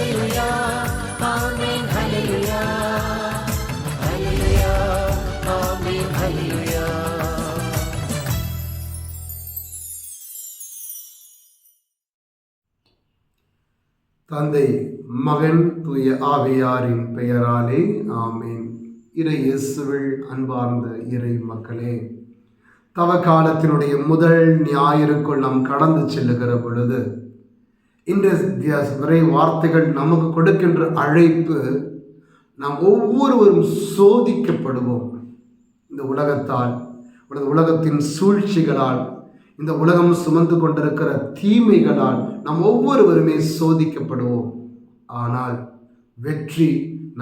ஹல்லேலூயா ஆமென் ஹல்லேலூயா ஹல்லேலூயா ஆமென் ஹல்லேலூயா. தந்தை, மகன், தூய ஆவியாரின் பெயராலே ஆமேன். இறை இயேசுவில் அன்பார்ந்த இறை மக்களே, தவக்காலத்தினுடைய முதல் ஞாயிறுக்குள் நாம் கடந்து செல்லுகிற பொழுது இன்றைய விரை வார்த்தைகள் நமக்கு கொடுக்கின்ற அழைப்பு, நாம் ஒவ்வொருவரும் சோதிக்கப்படுவோம். இந்த உலகத்தால், உலகத்தின் சூழ்ச்சிகளால், இந்த உலகம் சுமந்து கொண்டிருக்கிற தீமைகளால் நாம் ஒவ்வொருவருமே சோதிக்கப்படுவோம். ஆனால் வெற்றி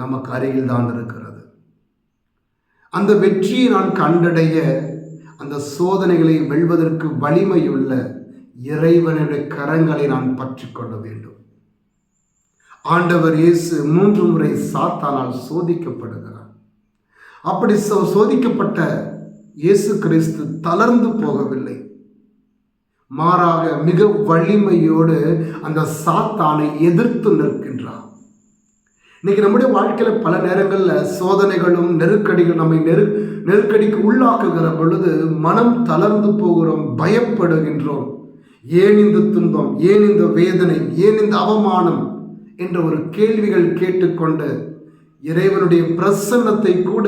நமக்கு அருகில் தான் இருக்கிறது. அந்த வெற்றியை நான் கண்டடைய, அந்த சோதனைகளை வெல்வதற்கு வலிமையுள்ள இறைவனுடைய கரங்களை நான் பற்றி கொள்ள வேண்டும். ஆண்டவர் இயேசு 3 முறை சாத்தானால் சோதிக்கப்படுகிறார். அப்படி சோதிக்கப்பட்ட இயேசு கிறிஸ்து தளர்ந்து போகவில்லை. மாறாக மிக வலிமையோடு அந்த சாத்தானை எதிர்த்து நிற்கின்றார். இன்னைக்கு நம்முடைய வாழ்க்கையில பல நேரங்களில் சோதனைகளும் நெருக்கடிகள் நம்மை நெருக்கடிக்கு உள்ளாக்குகிற பொழுது மனம் தளர்ந்து போகிறோம், பயப்படுகின்றோம். ஏன் இந்த துன்பம், ஏன் இந்த வேதனை, ஏன் இந்த அவமானம் என்ற ஒரு கேள்விகள் கேட்டுக்கொண்டு இறைவனுடைய பிரசன்னத்தை கூட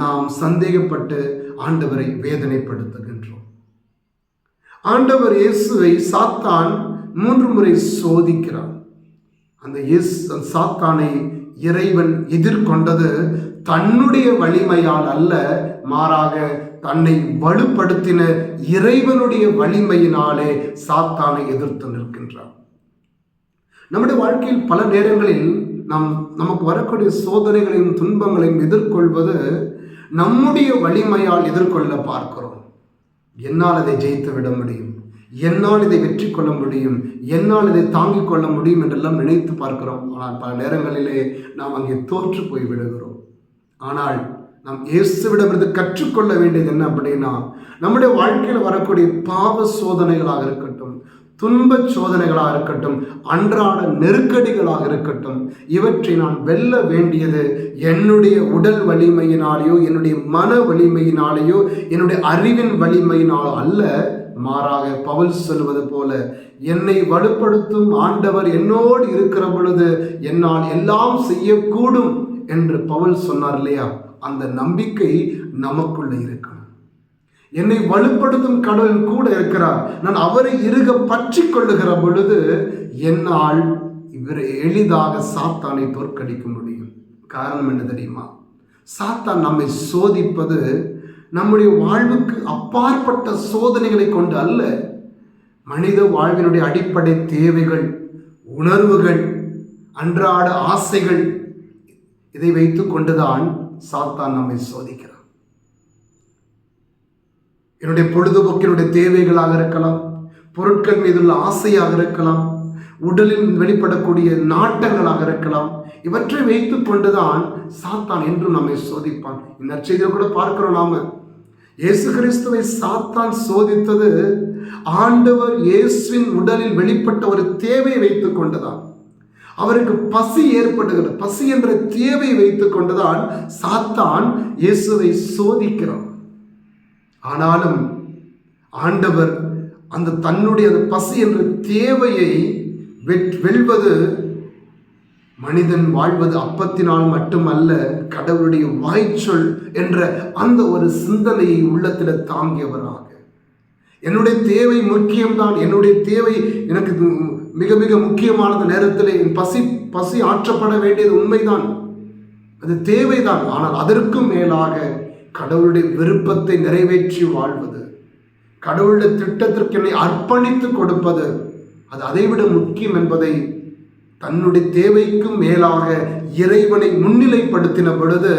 நாம் சந்தேகப்பட்டு ஆண்டவரை வேதனைப்படுத்துகின்றோம். ஆண்டவர் இயேசுவை சாத்தான் 3 முறை சோதிக்கிறான். அந்த சாத்தானை இறைவன் எதிர்கொண்டது தன்னுடைய வலிமையால் அல்ல, மாறாக தன்னை வலுப்படுத்தின இறைவனுடைய வலிமையினாலே சாத்தானை எதிர்த்து நிற்கின்றார். நம்முடைய வாழ்க்கையில் பல நேரங்களில் நமக்கு வரக்கூடிய சோதனைகளையும் துன்பங்களையும் எதிர்கொள்வது நம்முடைய வலிமையால் எதிர்கொள்ள பார்க்கிறோம். என்னால் அதை ஜெயித்து விட முடியும், என்னால் இதை வெற்றி கொள்ள முடியும், என்னால் இதை தாங்கிக் கொள்ள முடியும் என்றெல்லாம் நினைத்து பார்க்கிறோம். ஆனால் பல நேரங்களிலே நாம் அங்கே தோற்று போய் விடுகிறோம். ஆனால் நாம் இயேசுவிடமிருந்து கற்றுக்கொள்ள வேண்டியது என்ன அப்படின்னா, நம்முடைய வாழ்க்கையில் வரக்கூடிய பாவ சோதனைகளாக இருக்கட்டும், துன்ப சோதனைகளாக இருக்கட்டும், அன்றாட நெருக்கடிகளாக இருக்கட்டும், இவற்றை நான் வெல்ல வேண்டியது என்னுடைய உடல் வலிமையினாலேயோ, என்னுடைய மன வலிமையினாலேயோ, என்னுடைய அறிவின் வலிமையினாலோ அல்ல. மாறாக பவுல் சொல்வது போல, என்னை வலுப்படுத்தும் ஆண்டவர் என்னோடு இருக்கிற பொழுது என்னால் எல்லாம் செய்யக்கூடும் என்று பவுல் சொன்னார் இல்லையா? அந்த நம்பிக்கை நமக்குள்ள இருக்கணும். என்னை வலுப்படுத்தும் கடவுள் கூட இருக்கிறார், நான் அவரை இறுக பற்றி கொள்ளுகிற பொழுது என்னால் இவரை எளிதாக சாத்தானை தோற்கடிக்க முடியும். காரணம் என்ன தெரியுமா? சாத்தான் நம்மை சோதிப்பது நம்முடைய வாழ்வுக்கு அப்பாற்பட்ட சோதனைகளை கொண்டு அல்ல. மனித வாழ்வினுடைய அடிப்படை தேவைகள், உணர்வுகள், அன்றாட ஆசைகள், இதை வைத்து கொண்டுதான் சாத்தான் நம்மை சோதிக்கிறான். என்னுடைய பொழுதுபோக்கினுடைய தேவைகளாக இருக்கலாம், பொருட்கள் மீதுள்ள ஆசையாக இருக்கலாம், உடலில் வெளிப்படக்கூடிய நாட்டங்களாக இருக்கலாம். இவற்றை வைத்துக் கொண்டுதான் சாத்தான் என்றும் நம்மை சோதிப்பான். இந்த நற்செய்தியை கூட பார்க்கிறோம். நாம இயேசு கிறிஸ்துவை சாத்தான் சோதித்தது ஆண்டவர் இயேசுவின் உடலில் வெளிப்பட்ட ஒரு தேவையை வைத்துக் கொண்டுதான். அவருக்கு பசி ஏற்படுகிறது, பசி என்ற தேவையை வைத்துக் கொண்டுதான் சாத்தான் இயேசுவை சோதிக்கிறான். ஆனாலும் ஆண்டவர் அந்த தன்னுடைய பசி என்ற தேவையை வெல்வது, மனிதன் வாழ்வது அப்பத்தினால் மட்டுமல்ல, கடவுளுடைய வாய்ச்சொல் என்ற அந்த ஒரு சிந்தனையை உள்ளத்தில் தாங்கியவராக, என்னுடைய தேவை முக்கியம்தான், என்னுடைய தேவை எனக்கு மிக மிக முக்கியமானது நேரத்தில் என் பசி ஆற்றப்பட வேண்டியது உண்மைதான், அது தேவைதான். ஆனால் அதற்கும் மேலாக கடவுளுடைய விருப்பத்தை நிறைவேற்றி வாழ்வது, கடவுளுடைய திட்டத்திற்கு என்னை அர்ப்பணித்து கொடுப்பது, அது அதைவிட முக்கியம் என்பதை தன்னுடைய தேவைக்கும் மேலாக இறைவனை முன்னிலைப்படுத்தின பொழுது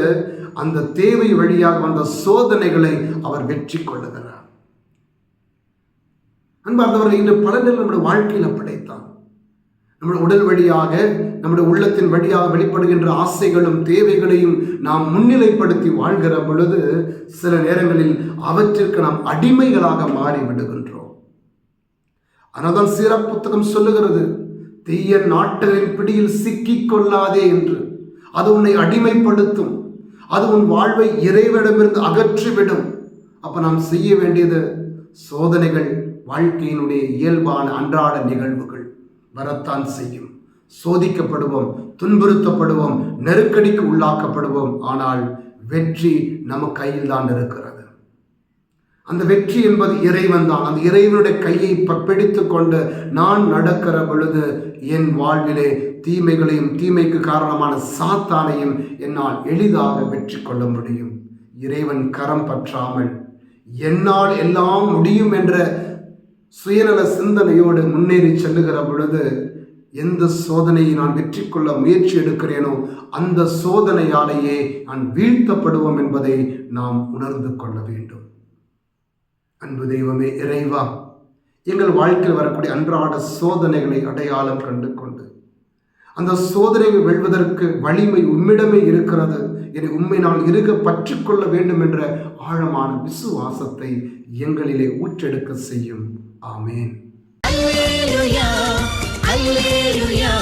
அந்த தேவை வழியாக வந்த சோதனைகளை அவர் வெற்றி கொள்ளுகிறார். அன்பார்ந்தவர்கள், இன்று பல நேரம் நம்முடைய வாழ்க்கையில் அப்படித்தான். நம்முடைய உடல் வழியாக, நம்முடைய உள்ளத்தின் வழியாக வெளிப்படுகின்ற ஆசைகளும் தேவைகளையும் நாம் முன்னிலைப்படுத்தி வாழ்கிற பொழுது சில நேரங்களில் அவற்றிற்கு நாம் அடிமைகளாக மாறி விடுகின்றோம். அதனால்தான் சீராக் புத்தகம் சொல்லுகிறது, தீய நாட்டலின் பிடியில் சிக்கிக் கொள்ளாதே என்று. அது உன்னை அடிமைப்படுத்தும். அது உன் வாழ்வை இறைவனிடமிருந்து அகற்றிவிடும். அப்ப நாம் செய்ய வேண்டியது, சோதனைகள் வாழ்க்கையினுடைய இயல்பான அன்றாட நிகழ்வுகள் வரத்தான் செய்யும். சோதிக்கப்படுவோம், துன்புறுத்தப்படுவோம், நெருக்கடிக்கு உள்ளாக்கப்படுவோம். ஆனால் வெற்றி நம்ம கையில் தான் இருக்கிறது. அந்த வெற்றி என்பது இறைவன் தான். அந்த இறைவனுடைய கையை பிடித்து கொண்டு நான் நடக்கிற பொழுது என் வாழ்விலே தீமைகளையும் தீமைக்கு காரணமான சாத்தானையும் என்னால் எளிதாக வெற்றி கொள்ள முடியும். இறைவன் கரம் பற்றாமல் என்னால் எல்லாம் முடியும் என்ற சுயநல சிந்தனையோடு முன்னேறி செல்லுகிற பொழுது எந்த சோதனையை நான் வெற்றி கொள்ள முயற்சி எடுக்கிறேனோ அந்த சோதனையாலேயே நான் வீழ்த்தப்படுவோம் என்பதை நாம் உணர்ந்து கொள்ள வேண்டும். அன்பு தெய்வமே, இறைவா, எங்கள் வாழ்க்கையில் வரக்கூடிய அன்றாட சோதனைகளை அடையாளம் கண்டு கொண்டு அந்த சோதனையை வெல்வதற்கு வலிமை உம்மிடமே இருக்கிறது என உம்மை நான் இருக பற்றிக்கொள்ள வேண்டும் என்ற ஆழமான விசுவாசத்தை எங்களிலே ஊற்றெடுக்க செய்யும். ஆமேன். அல்லேலூயா, அல்லேலூயா.